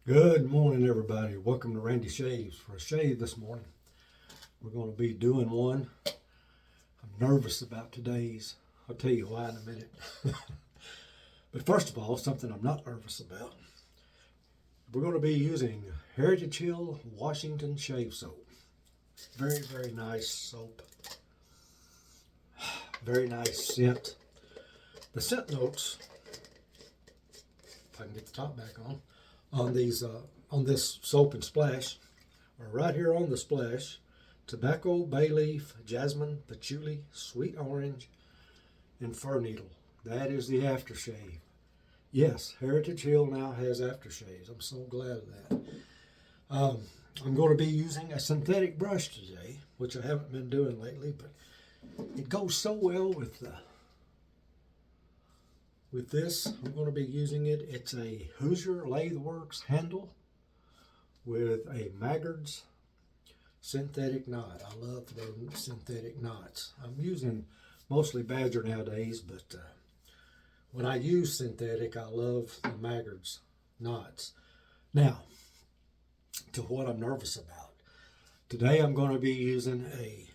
Good morning, everybody. Welcome to Randy Shaves for a shave this morning. We're going to be doing one. I'm nervous about today's. I'll tell you why in a minute. But first of all, something I'm not nervous about. We're going to be using Heritage Hill Washington Shave Soap. Very, very nice soap. Very nice scent. The scent notes, if I can get the top back on this soap and splash are right here on the splash: tobacco, bay leaf, jasmine, patchouli, sweet orange, and fir needle. That is the aftershave. Yes, Heritage Hill now has aftershaves. I'm so glad of that. I'm going to be using a synthetic brush today, which I haven't been doing lately, but it goes so well with this. I'm going to be using it. It's a Hoosier LatheWorks handle with a Maggard's synthetic knot. I love their synthetic knots. I'm using mostly Badger nowadays, but when I use synthetic, I love the Maggard's knots. Now, to what I'm nervous about. Today I'm going to be using a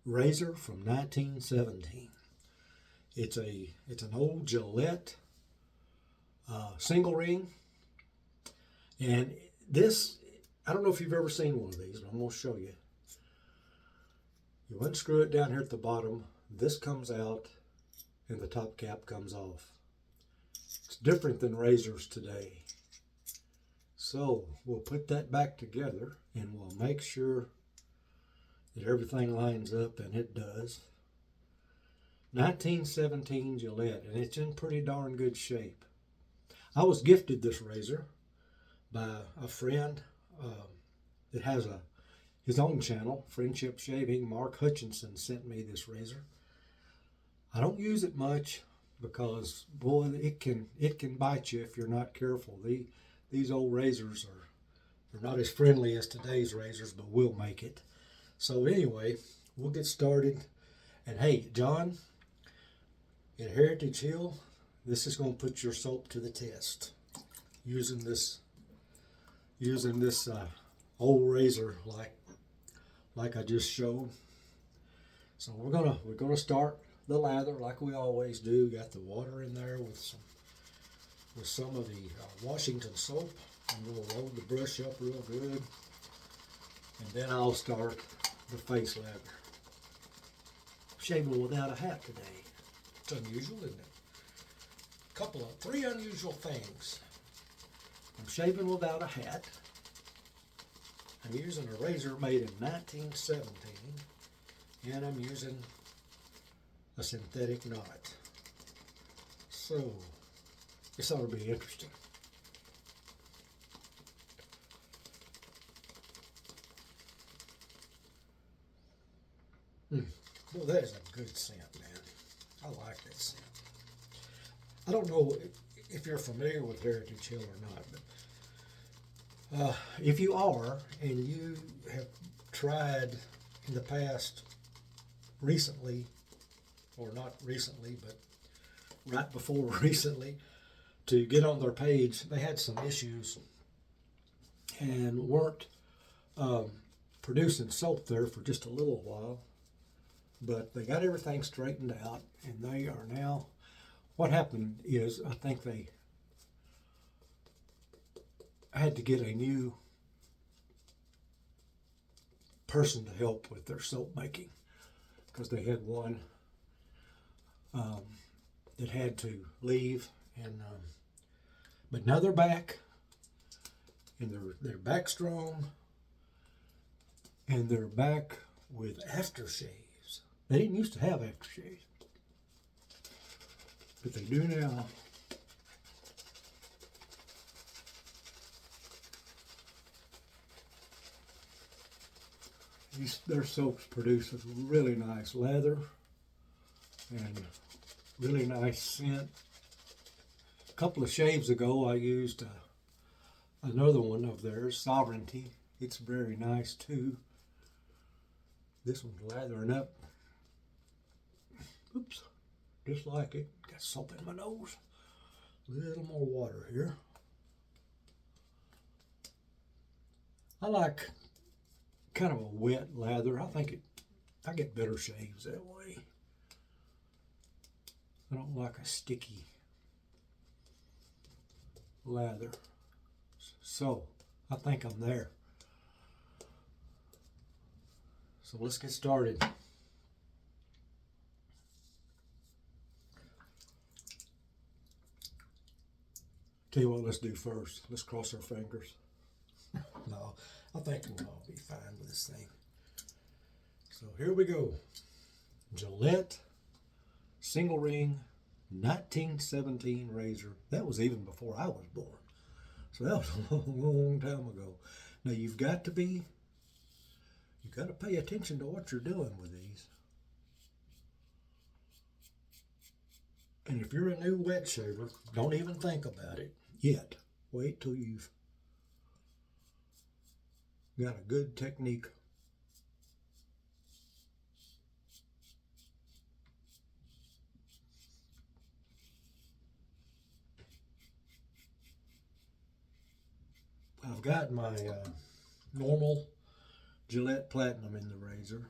razor from 1917. It's an old Gillette single ring, and this, I don't know if you've ever seen one of these, but I'm going to show you. You unscrew it down here at the bottom. This comes out, and the top cap comes off. It's different than razors today. So we'll put that back together, and we'll make sure that everything lines up, and it does. 1917 Gillette, and it's in pretty darn good shape. I was gifted this razor by a friend that has his own channel, Friendship Shaving. Mark Hutchinson sent me this razor. I don't use it much because, boy, it can bite you if you're not careful. These old razors they're not as friendly as today's razors, but we'll make it. So anyway, we'll get started. And hey, John, at Heritage Hill, this is going to put your soap to the test. Using this old razor like I just showed. So we're gonna start the lather like we always do. Got the water in there with some of the Washington soap, and we'll load the brush up real good, and then I'll start the face lather. Shaving without a hat today. It's unusual, isn't it? Three unusual things. I'm shaving without a hat. I'm using a razor made in 1917, and I'm using a synthetic knot. So this ought to be interesting. Well, that is a good scent, man. I like that scent. I don't know if you're familiar with Heritage Hill or not, but if you are, and you have tried in the past recently, or not recently, but right before recently, to get on their page, they had some issues and weren't producing soap there for just a little while. But they got everything straightened out, and they are now, what happened is, I think they had to get a new person to help with their soap making, because they had one that had to leave, and but now they're back, and they're back strong, and they're back with aftershaves. They didn't used to have aftershaves, but they do now. Their soaps produce a really nice lather and really nice scent. A couple of shaves ago, I used another one of theirs, Sovereignty. It's very nice too. This one's lathering up. Oops, just like it. Got soap in my nose. A little more water here. I like kind of a wet lather. I get better shaves that way. I don't like a sticky lather. So I think I'm there. So let's get started. Tell you what, let's do first. Let's cross our fingers. No, I think we'll all be fine with this thing. So here we go. Gillette Single Ring 1917 razor. That was even before I was born. So that was a long time ago. Now you've got to pay attention to what you're doing with these. And if you're a new wet shaver, don't even think about it yet. Wait till you've got a good technique. I've got my normal Gillette Platinum in the razor.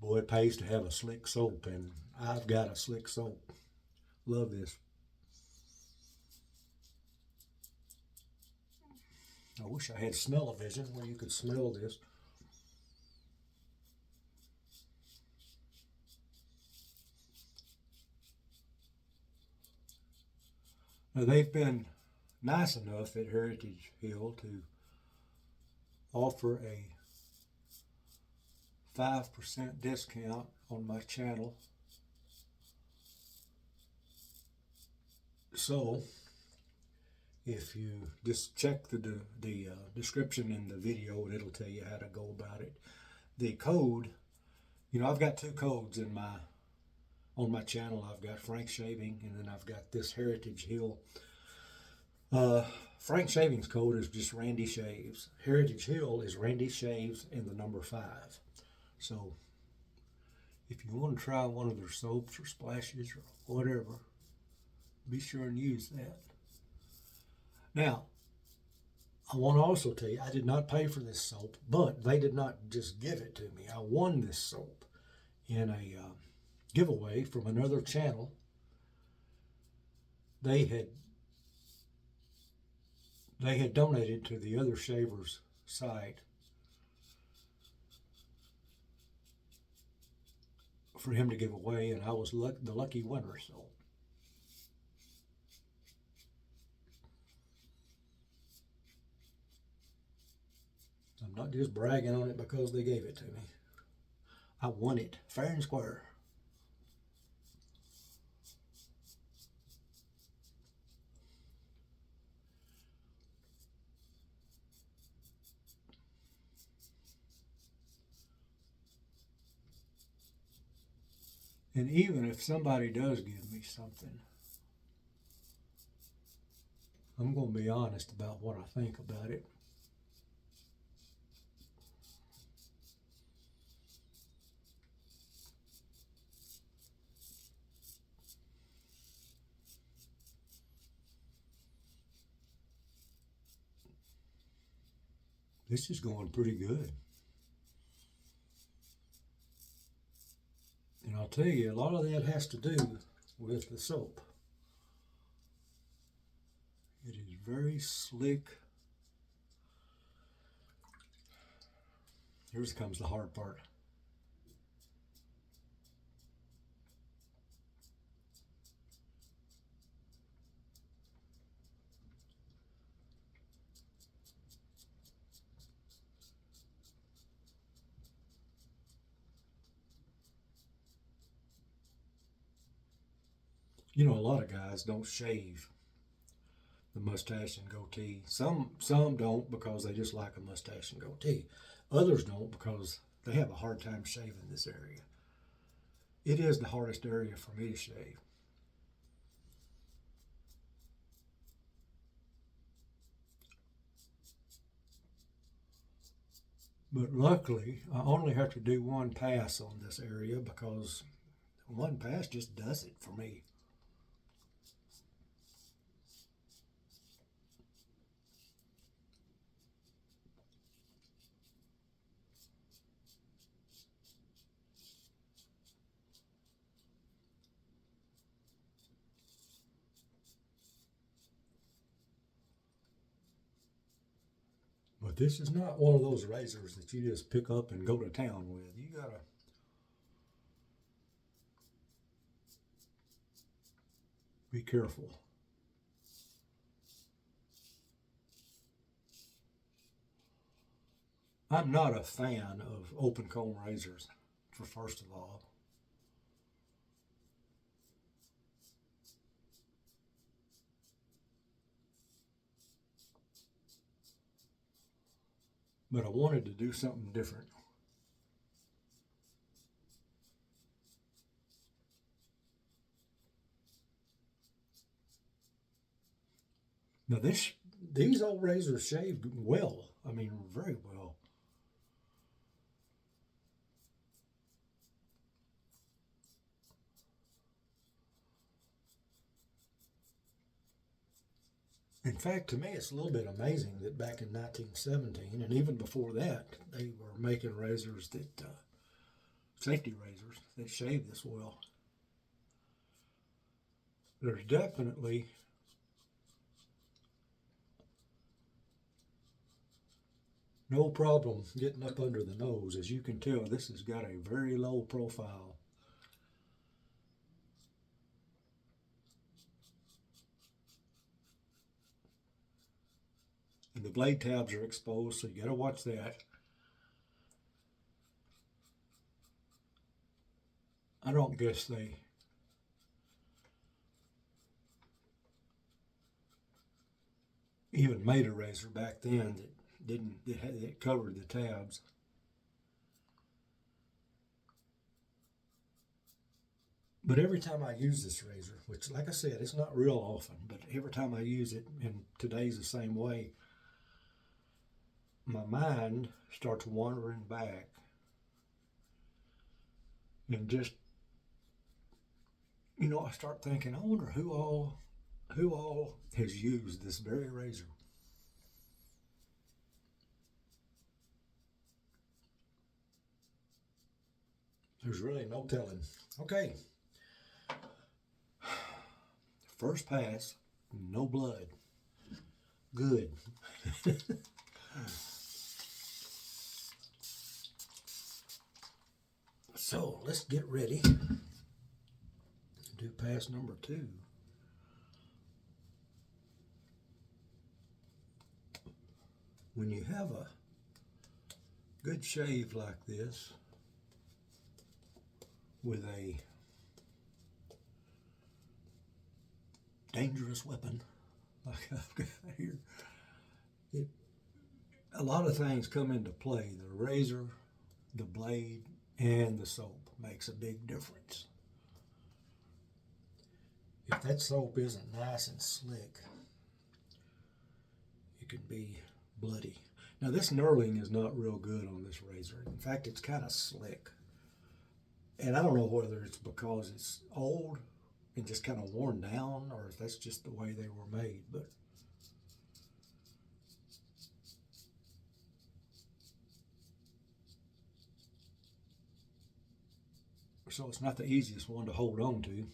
Boy, it pays to have a slick soap, and I've got a slick soap. Love this. I wish I had smell-o-vision where you could smell this. Now they've been nice enough at Heritage Hill to offer a 5% discount on my channel. So if you just check the description in the video, it'll tell you how to go about it. The code, I've got two codes on my channel. I've got Frank Shaving, and then I've got this Heritage Hill. Frank Shaving's code is just Randy Shaves. Heritage Hill is Randy Shaves and the number 5. So if you want to try one of their soaps or splashes or whatever, be sure and use that. Now, I want to also tell you, I did not pay for this soap, but they did not just give it to me. I won this soap in a giveaway from another channel. They had donated to the other shaver's site for him to give away, and I was the lucky winner. So I'm not just bragging on it because they gave it to me. I won it fair and square. And even if somebody does give me something, I'm going to be honest about what I think about it. This is going pretty good. And I'll tell you, a lot of that has to do with the soap. It is very slick. Here comes the hard part. A lot of guys don't shave the mustache and goatee. Some don't because they just like a mustache and goatee. Others don't because they have a hard time shaving this area. It is the hardest area for me to shave. But luckily, I only have to do one pass on this area because one pass just does it for me. But this is not one of those razors that you just pick up and go to town with. You gotta be careful. I'm not a fan of open comb razors, for first of all. But I wanted to do something different. Now these old razors shave well. I mean, very well. In fact, to me, it's a little bit amazing that back in 1917, and even before that, they were making razors that, safety razors, that shave this well. There's definitely no problem getting up under the nose. As you can tell, this has got a very low profile. And the blade tabs are exposed, so you gotta watch that. I don't guess they even made a razor back then that covered the tabs. But every time I use this razor, which, like I said, it's not real often, but every time I use it, and today's the same way, my mind starts wandering back and just, I start thinking, I wonder who all has used this very razor. There's really no telling. Okay. First pass, no blood. Good. So let's get ready to do pass number 2. When you have a good shave like this with a dangerous weapon like I've got here, a lot of things come into play. The razor, the blade, and the soap makes a big difference. If that soap isn't nice and slick, it can be bloody. Now this knurling is not real good on this razor. In fact, it's kind of slick. And I don't know whether it's because it's old and just kind of worn down, or if that's just the way they were made. But so it's not the easiest one to hold on to.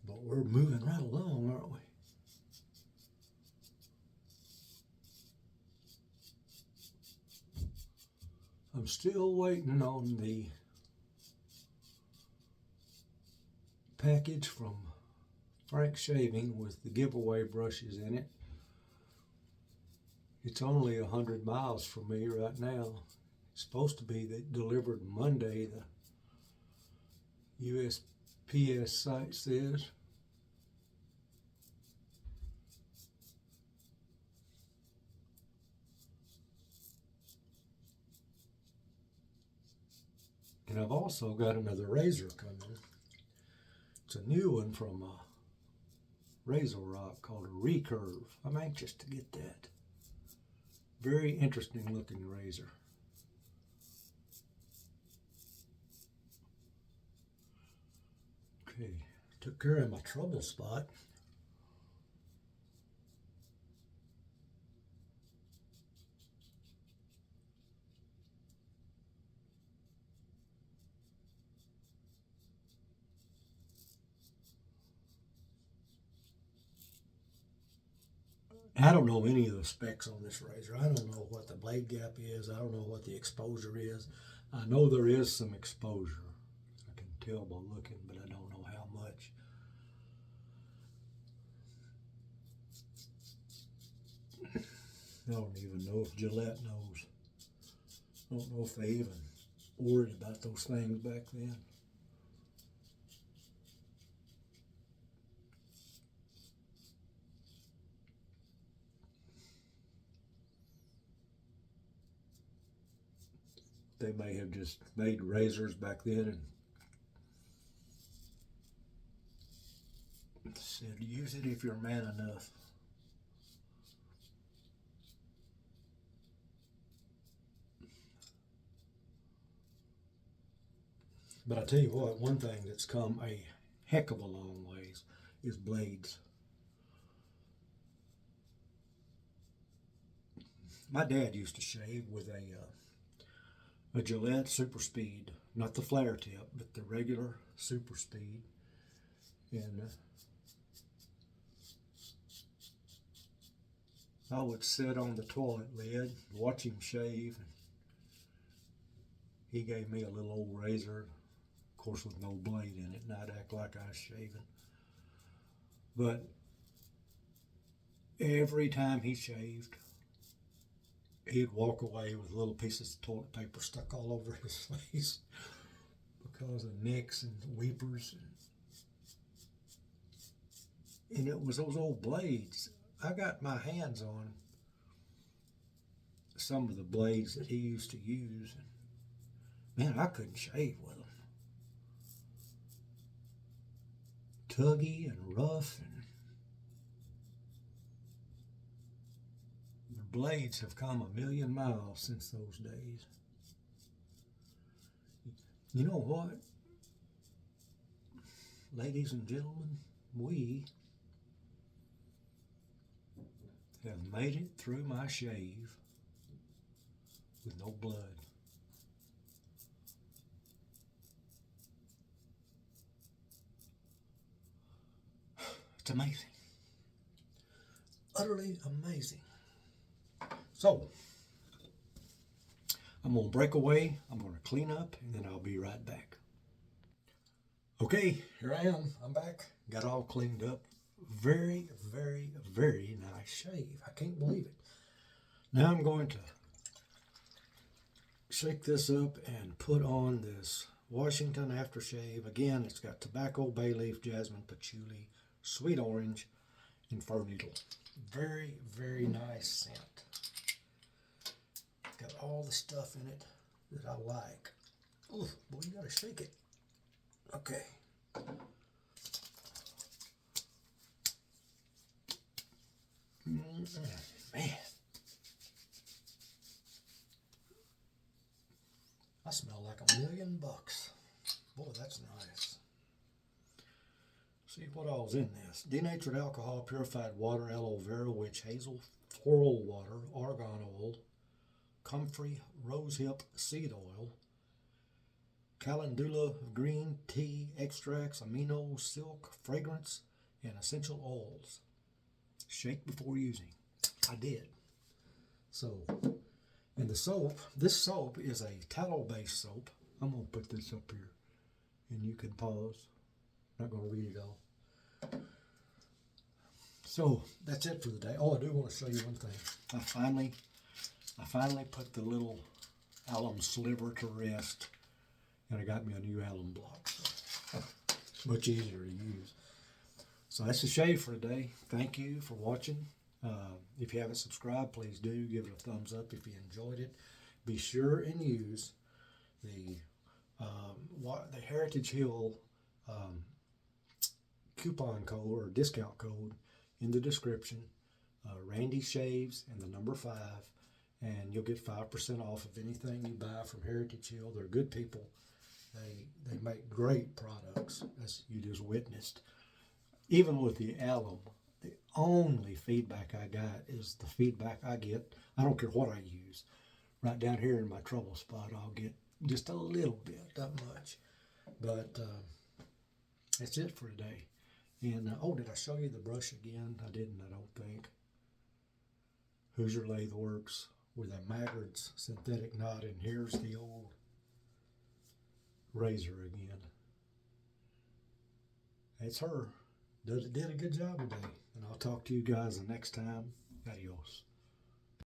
But we're moving right along, aren't we? I'm still waiting on the package from Frank Shaving with the giveaway brushes in it. It's only 100 miles from me right now. It's supposed to be delivered Monday, the USPS site says. And I've also got another razor coming. It's a new one from Razor Rock called a Recurve. I'm anxious to get that. Very interesting looking razor. Okay, took care of my trouble spot. I don't know any of the specs on this razor. I don't know what the blade gap is. I don't know what the exposure is. I know there is some exposure. I can tell by looking, but I don't know how much. I don't even know if Gillette knows. I don't know if they even worried about those things back then. They may have just made razors back then and said, use it if you're man enough. But I tell you what, one thing that's come a heck of a long ways is blades. My dad used to shave with a Gillette Super Speed, not the flare tip, but the regular Super Speed. And I would sit on the toilet lid, watch him shave. He gave me a little old razor, of course with no blade in it, and I'd act like I was shaving. But every time he shaved, he'd walk away with little pieces of toilet paper stuck all over his face because of nicks and weepers. And it was those old blades. I got my hands on some of the blades that he used to use. Man, I couldn't shave with them. Tuggy and rough, and the blades have come a million miles since those days. You know what? Ladies and gentlemen, we have made it through my shave with no blood. It's amazing. Utterly amazing. So, I'm going to break away, I'm going to clean up, and then I'll be right back. Okay, here I am. I'm back. Got all cleaned up. Very, very, very nice shave. I can't believe it. Now I'm going to shake this up and put on this Washington aftershave. Again, it's got tobacco, bay leaf, jasmine, patchouli, sweet orange, and fir needle. Very, very nice scent. Got all the stuff in it that I like. Oh, boy, you gotta shake it. Okay. Man. I smell like $1,000,000. Boy, that's nice. See what all's in this. Denatured alcohol, purified water, aloe vera, witch hazel, floral water, argan oil, comfrey rosehip seed oil, calendula green tea extracts, amino, silk, fragrance, and essential oils. Shake before using. I did. So, and the soap, this soap is a tallow-based soap. I'm going to put this up here, and you can pause. I'm not going to read it all. So that's it for the day. Oh, I do want to show you one thing. I finally put the little alum sliver to rest, and I got me a new alum block. So it's much easier to use. So that's the shave for today. Thank you for watching. If you haven't subscribed, please do. Give it a thumbs up if you enjoyed it. Be sure and use the Heritage Hill coupon code or discount code in the description. Randy Shaves and the number 5, and you'll get 5% off of anything you buy from Heritage Hill. They're good people. They make great products, as you just witnessed. Even with the alum, the only feedback I got is the feedback I get. I don't care what I use. Right down here in my trouble spot, I'll get just a little bit, not much. But that's it for today. And, oh, did I show you the brush again? I didn't, I don't think. Hoosier LatheWorks with a Maggard's synthetic knot. And here's the old razor again. It's her. Did a good job today. And I'll talk to you guys the next time. Adios.